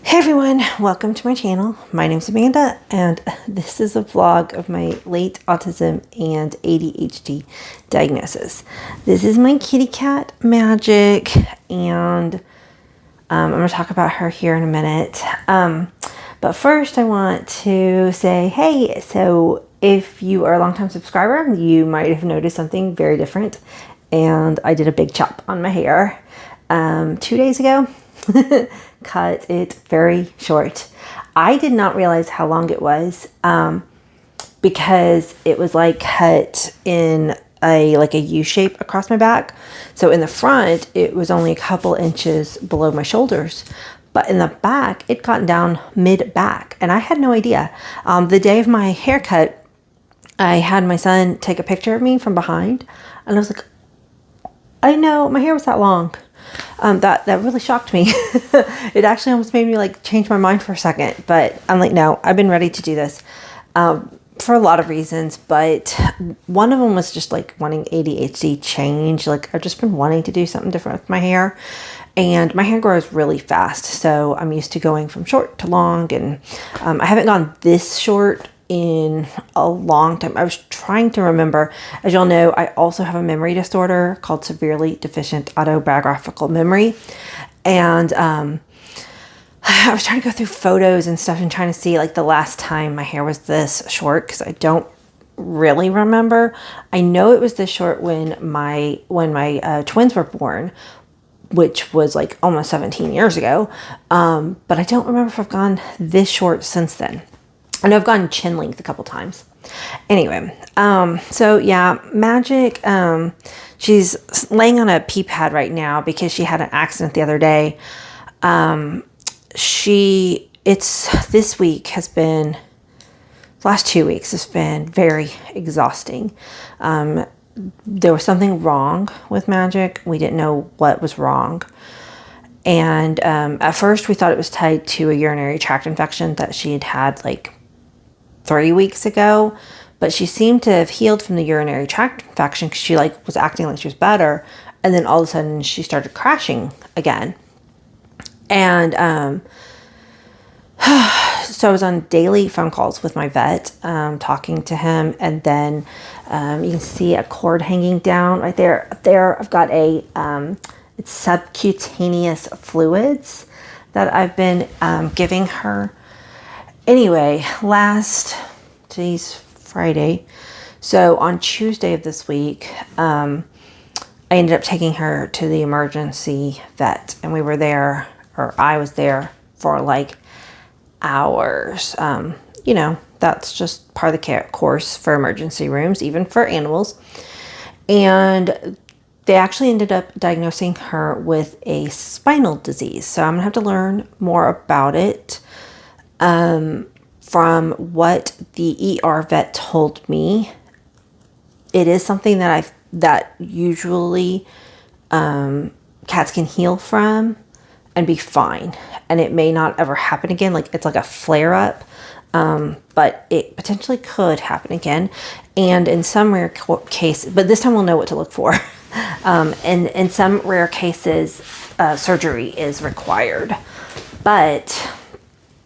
Hey everyone, welcome to my channel. My name's Amanda and this is a vlog of my late autism and ADHD diagnosis. This is my kitty cat Magic and I'm going to talk about her here in a minute. But first I want to say, hey, so if you are a longtime subscriber, you might have noticed something very different, and I did a big chop on my hair 2 days ago. Cut it very short. I did not realize how long it was because it was like cut in a U shape across my back. So in the front, it was only a couple inches below my shoulders, but in the back, it got down mid back, and I had no idea. The day of my haircut, I had my son take a picture of me from behind, and I was like, I know my hair was that long. That really shocked me. It actually almost made me like change my mind for a second, but I'm like, no, I've been ready to do this for a lot of reasons, but one of them was just like wanting ADHD change. Like I've just been wanting to do something different with my hair, and my hair grows really fast. So I'm used to going from short to long, and I haven't gone this short in a long time. I was trying to remember. As y'all know, I also have a memory disorder called severely deficient autobiographical memory, and I was trying to go through photos and stuff and trying to see like the last time my hair was this short, because I don't really remember. I know it was this short when my twins were born, which was like almost 17 years ago, but I don't remember if I've gone this short since then. I know I've gone chin length a couple times. Anyway, so yeah, Magic, she's laying on a pee pad right now because she had an accident the other day. This week has been, last 2 weeks has been very exhausting. There was something wrong with Magic. We didn't know what was wrong. And at first we thought it was tied to a urinary tract infection that she had had like 3 weeks ago, but she seemed to have healed from the urinary tract infection because she like was acting like she was better, and then all of a sudden she started crashing again. And so I was on daily phone calls with my vet, talking to him, and then you can see a cord hanging down right there. Up there I've got it's subcutaneous fluids that I've been giving her. Anyway, today's Friday. So on Tuesday of this week, I ended up taking her to the emergency vet, and we were there, or I was there for like hours. You know, that's just part of the course for emergency rooms, even for animals. And they actually ended up diagnosing her with a spinal disease. So I'm gonna have to learn more about it. From what the ER vet told me, it is something that usually cats can heal from and be fine, and it may not ever happen again. Like it's like a flare up, but it potentially could happen again, and in some rare cases, but this time we'll know what to look for. And in some rare cases, surgery is required, but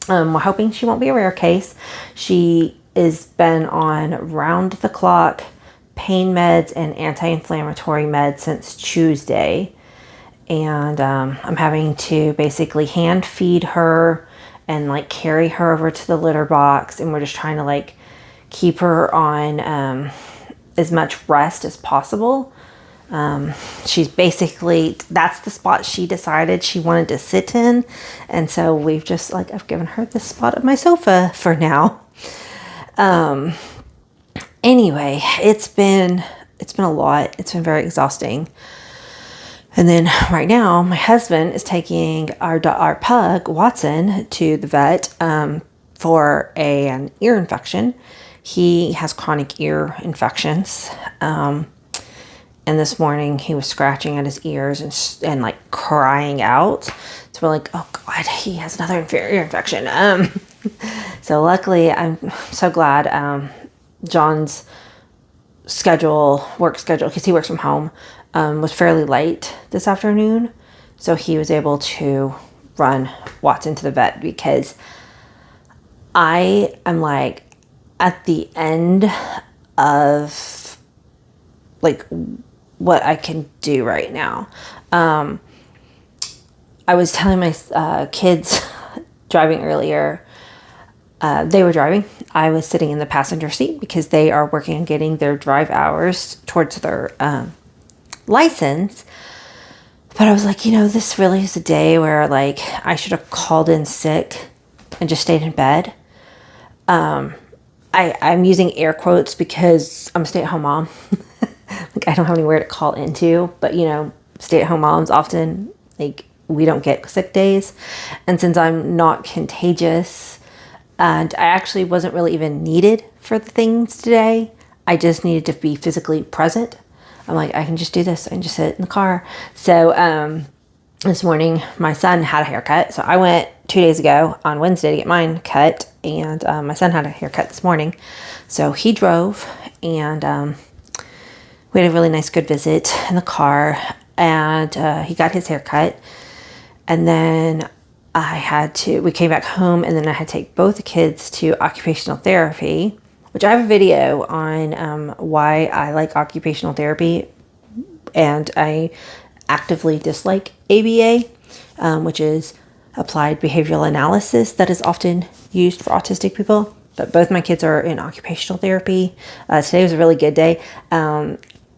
we're hoping she won't be a rare case. She has been on round the clock pain meds and anti-inflammatory meds since Tuesday. And I'm having to basically hand feed her and like carry her over to the litter box. And we're just trying to like keep her on as much rest as possible. She's basically, that's the spot she decided she wanted to sit in. And so we've just like, I've given her this spot of my sofa for now. Anyway, it's been a lot. It's been very exhausting. And then right now my husband is taking our pug Watson to the vet, for an ear infection. He has chronic ear infections. And this morning he was scratching at his ears and like crying out. So we're like, oh God, he has another ear infection. So luckily, I'm so glad John's work schedule, because he works from home, was fairly light this afternoon. So he was able to run Watson to the vet, because I am like at the end of like what I can do right now. I was telling my kids driving earlier, they were driving. I was sitting in the passenger seat because they are working on getting their drive hours towards their license. But I was like, this really is a day where like I should have called in sick and just stayed in bed. I'm using air quotes because I'm a stay-at-home mom. Like I don't have anywhere to call into, but stay-at-home moms often, like, we don't get sick days. And since I'm not contagious, and I actually wasn't really even needed for the things today, I just needed to be physically present. I'm like, I can just do this. I can just sit in the car. So this morning, my son had a haircut. So I went 2 days ago on Wednesday to get mine cut. And my son had a haircut this morning. So he drove, and we had a really nice, good visit in the car. And he got his haircut. And then we came back home, and then I had to take both the kids to occupational therapy, which I have a video on why I like occupational therapy, and I actively dislike ABA, which is applied behavioral analysis, that is often used for autistic people. But both my kids are in occupational therapy. Today was a really good day.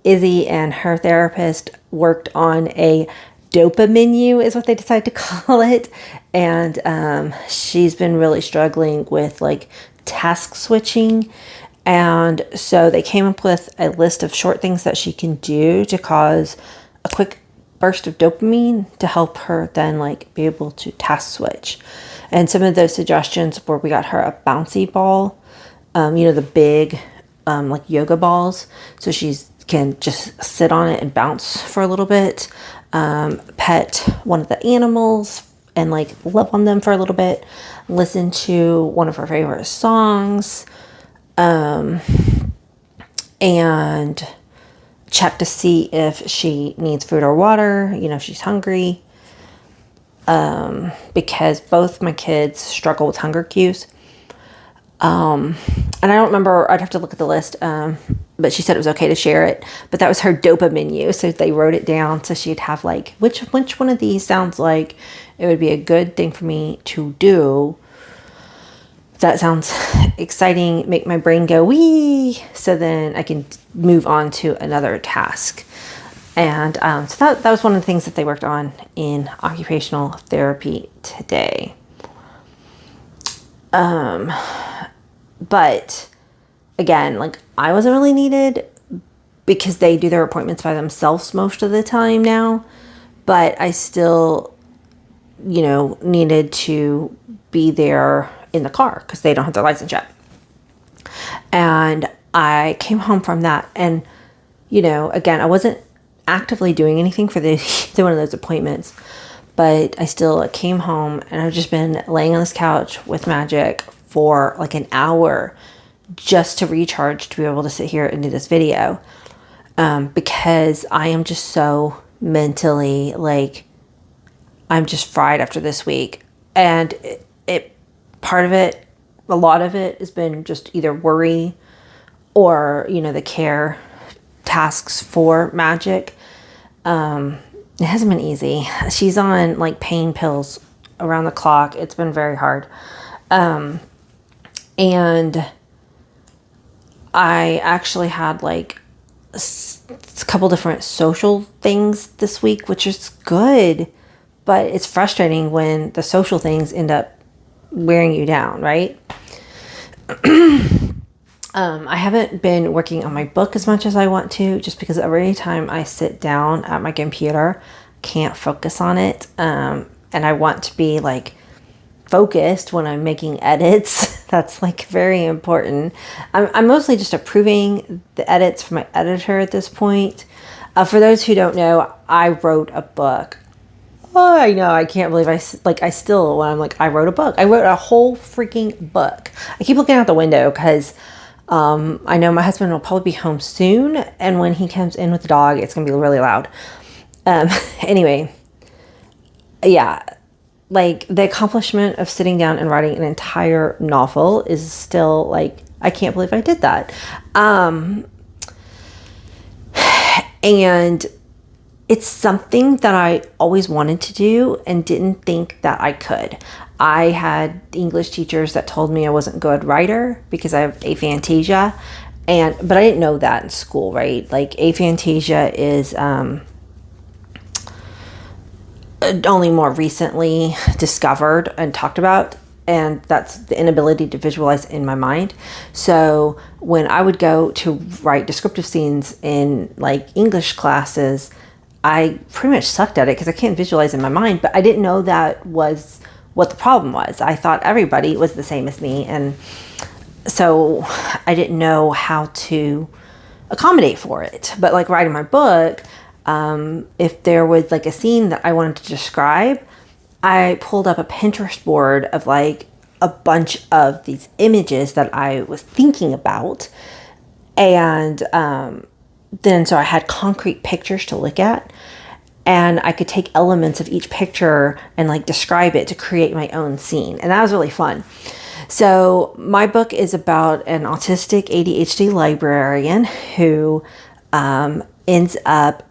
Izzy and her therapist worked on a dopa-menu, is what they decided to call it. And she's been really struggling with like task switching. And so they came up with a list of short things that she can do to cause a quick burst of dopamine to help her then like be able to task switch. And some of those suggestions were, we got her a bouncy ball, the big like yoga balls, so she can just sit on it and bounce for a little bit. Pet one of the animals and like love on them for a little bit. Listen to one of her favorite songs, and check to see if she needs food or water, if she's hungry. Because both my kids struggle with hunger cues. And I don't remember, I'd have to look at the list, but she said it was okay to share it. But that was her dopa-menu, so they wrote it down so she'd have like, which one of these sounds like it would be a good thing for me to do. That sounds exciting, make my brain go wee, so then I can move on to another task. And so that was one of the things that they worked on in occupational therapy today. But again, like I wasn't really needed because they do their appointments by themselves most of the time now. But I still, needed to be there in the car because they don't have their license yet. And I came home from that, and, again, I wasn't actively doing anything for one of those appointments, but I still came home, and I've just been laying on this couch with Magic for like an hour just to recharge, to be able to sit here and do this video, because I am just so mentally, like, I'm just fried after this week. And a lot of it has been just either worry or, the care tasks for Magic. It hasn't been easy. She's on like pain pills around the clock. It's been very hard. And I actually had like a couple different social things this week, which is good, but it's frustrating when the social things end up wearing you down, right? I haven't been working on my book as much as I want to, just because every time I sit down at my computer, can't focus on it. And I want to be like focused when I'm making edits. That's like very important. I'm mostly just approving the edits for my editor at this point. For those who don't know, I wrote a book. Oh, I know. I can't believe I wrote a book. I wrote a whole freaking book. I keep looking out the window because I know my husband will probably be home soon. And when he comes in with the dog, it's going to be really loud. Anyway, yeah, like the accomplishment of sitting down and writing an entire novel is still like, I can't believe I did that. And it's something that I always wanted to do and didn't think that I could. I had English teachers that told me I wasn't a good writer because I have aphantasia, but I didn't know that in school, right? Like aphantasia is only more recently discovered and talked about, and that's the inability to visualize in my mind. So when I would go to write descriptive scenes in like English classes, I pretty much sucked at it because I can't visualize in my mind, but I didn't know that was what the problem was. I thought everybody was the same as me, and so I didn't know how to accommodate for it. But like writing my book, if there was like a scene that I wanted to describe, I pulled up a Pinterest board of like a bunch of these images that I was thinking about. And then so I had concrete pictures to look at, and I could take elements of each picture and like describe it to create my own scene. And that was really fun. So my book is about an autistic ADHD librarian who ends up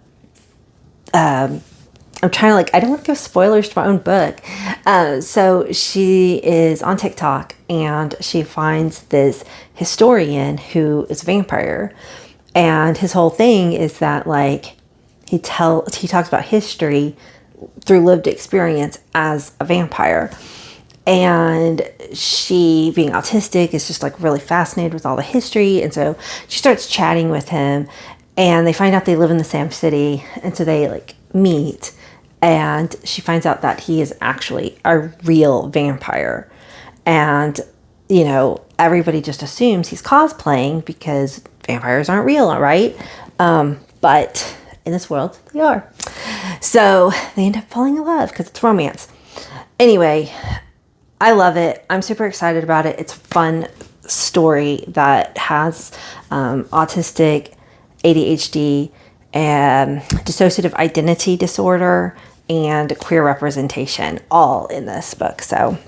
I'm trying to like, I don't want to give spoilers to my own book. So she is on TikTok and she finds this historian who is a vampire. And his whole thing is that like, he talks about history through lived experience as a vampire. And she, being autistic, is just like really fascinated with all the history. And so she starts chatting with him, and they find out they live in the same city. And so they like meet, and she finds out that he is actually a real vampire. And, you know, everybody just assumes he's cosplaying because vampires aren't real, right? But in this world, they are. So they end up falling in love because it's romance. Anyway, I love it. I'm super excited about it. It's a fun story that has autistic, ADHD, and dissociative identity disorder, and queer representation all in this book. So,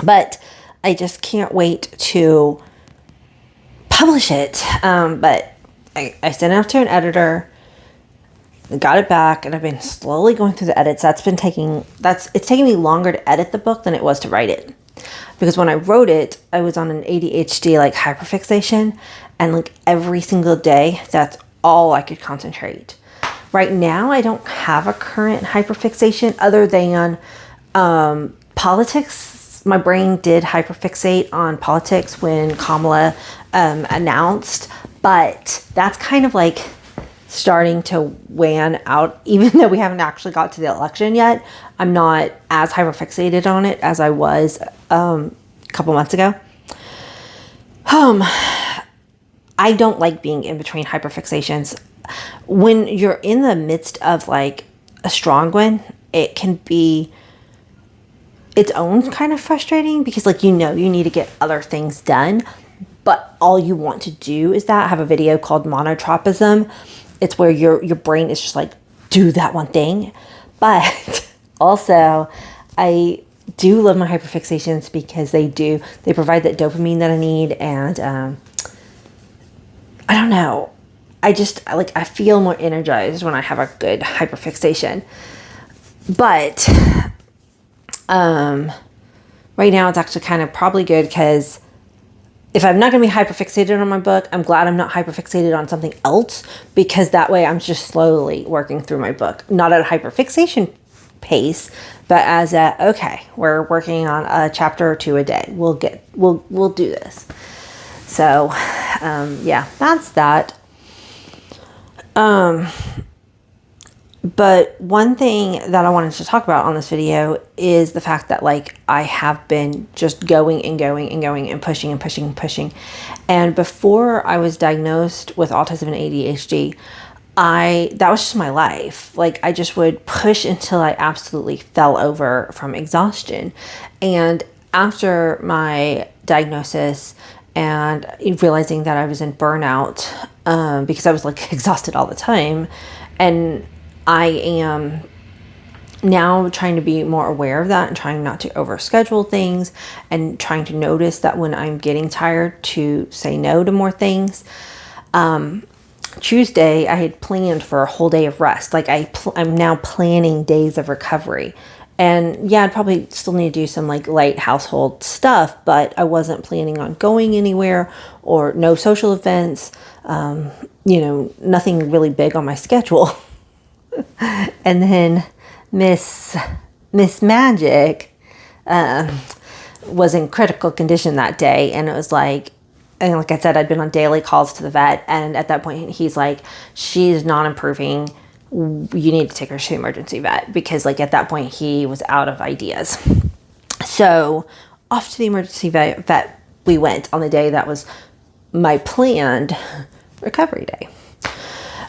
but I just can't wait to publish it. But I sent it off to an editor, got it back, and I've been slowly going through the edits. It's taking me longer to edit the book than it was to write it. Because when I wrote it, I was on an ADHD like hyperfixation, and like every single day, that's all I could concentrate. Right now, I don't have a current hyperfixation other than politics. My brain did hyperfixate on politics when Kamala announced, but that's kind of like starting to wane out. Even though we haven't actually got to the election yet, I'm not as hyperfixated on it as I was a couple months ago. I don't like being in between hyperfixations. When you're in the midst of like a strong one, it can be its own kind of frustrating because like, you know, you need to get other things done, but all you want to do is that. I have a video called monotropism. It's where your brain is just like, do that one thing. But also I do love my hyperfixations because they provide that dopamine that I need. And I don't know. I feel more energized when I have a good hyperfixation. But right now it's actually kind of probably good because if I'm not going to be hyperfixated on my book, I'm glad I'm not hyperfixated on something else, because that way I'm just slowly working through my book. Not at a hyperfixation pace, but as okay, we're working on a chapter or two a day. We'll do this. So, yeah, that's that. But one thing that I wanted to talk about on this video is the fact that like I have been just going and going and going and pushing and pushing and pushing. And before I was diagnosed with autism and ADHD, that was just my life. Like I just would push until I absolutely fell over from exhaustion. And after my diagnosis and realizing that I was in burnout, because I was like exhausted all the time, and I am now trying to be more aware of that and trying not to overschedule things and trying to notice that when I'm getting tired to say no to more things. Tuesday, I had planned for a whole day of rest. Like I'm now planning days of recovery. And yeah, I'd probably still need to do some like light household stuff, but I wasn't planning on going anywhere or no social events, nothing really big on my schedule. And then Miss Magic was in critical condition that day. And it was like I said, I'd been on daily calls to the vet. And at that point, he's like, she's not improving. You need to take her to the emergency vet, because like at that point he was out of ideas. So off to the emergency vet we went on the day that was my planned recovery day.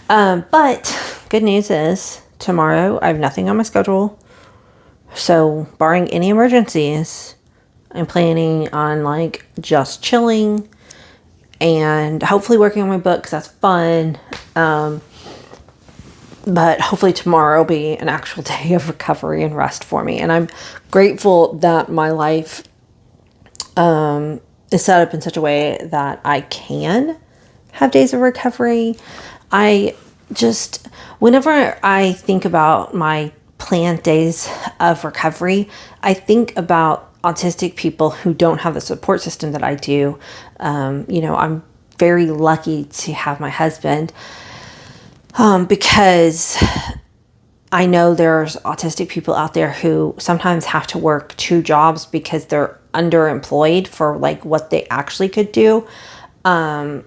But good news is tomorrow I have nothing on my schedule. So barring any emergencies, I'm planning on like just chilling and hopefully working on my book, because that's fun. But hopefully tomorrow will be an actual day of recovery and rest for me. And I'm grateful that my life is set up in such a way that I can have days of recovery. Whenever I think about my planned days of recovery, I think about autistic people who don't have the support system that I do. I'm very lucky to have my husband. Because I know there's autistic people out there who sometimes have to work 2 jobs because they're underemployed for like what they actually could do. Or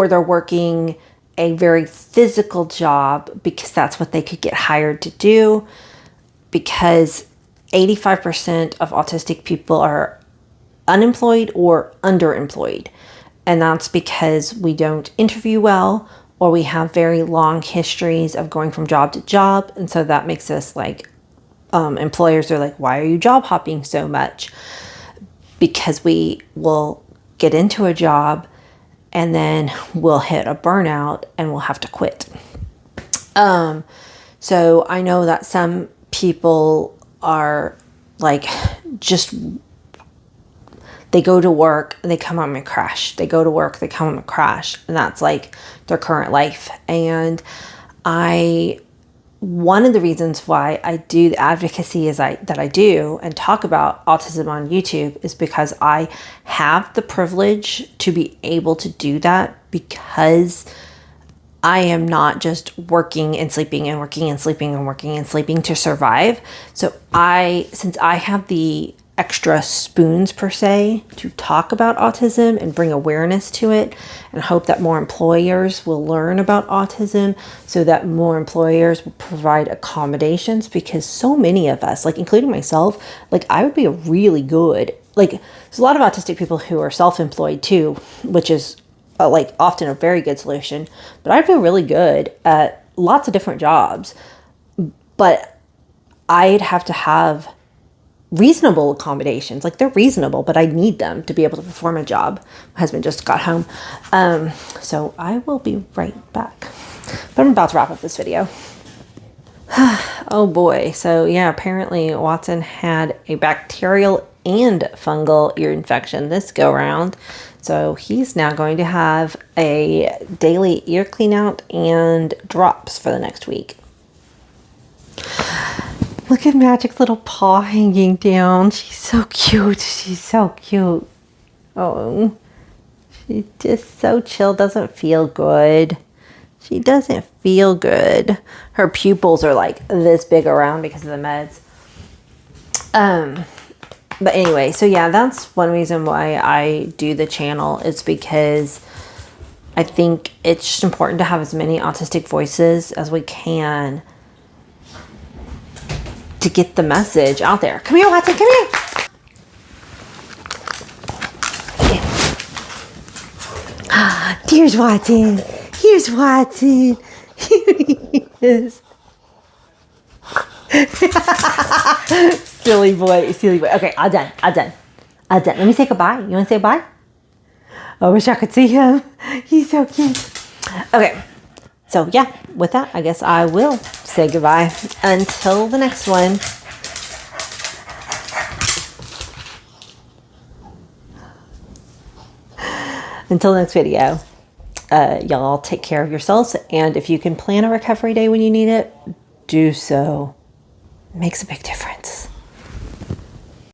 they're working a very physical job because that's what they could get hired to do. Because 85% of autistic people are unemployed or underemployed. And that's because we don't interview well, or we have very long histories of going from job to job. And so that makes us like, employers are like, why are you job hopping so much? Because we will get into a job and then we'll hit a burnout and we'll have to quit. So I know that some people are like, they go to work and they come home and crash. They go to work, they come home and crash. And that's like their current life. And one of the reasons why I do the advocacy that I do and talk about autism on YouTube is because I have the privilege to be able to do that, because I am not just working and sleeping and working and sleeping and working and sleeping to survive. So since I have the extra spoons per se to talk about autism and bring awareness to it, and hope that more employers will learn about autism so that more employers will provide accommodations, because so many of us, like including myself, like I would be a really good, like there's a lot of autistic people who are self-employed too, which is like often a very good solution, but I feel really good at lots of different jobs, but I'd have to have reasonable accommodations. Like they're reasonable, but I need them to be able to perform a job. My husband just got home. So I will be right back. But I'm about to wrap up this video. Oh boy. So yeah, apparently Watson had a bacterial and fungal ear infection this go round. So he's now going to have a daily ear clean out and drops for the next week. Look at Magic's little paw hanging down. She's so cute. She's so cute. Oh, she's just so chill. Doesn't feel good. She doesn't feel good. Her pupils are like this big around because of the meds. But anyway, so yeah, that's one reason why I do the channel. It's because I think it's just important to have as many autistic voices as we can to get the message out there. Come here, Watson, come here. Here's Watson. Here's Watson. Here he is. Silly boy, silly boy. Okay, all done. Let me say goodbye. You want to say bye? I wish I could see him. He's so cute. Okay, So yeah, with that, I guess I will say goodbye until the next one. Until the next video, y'all take care of yourselves. And if you can plan a recovery day when you need it, do so. It makes a big difference.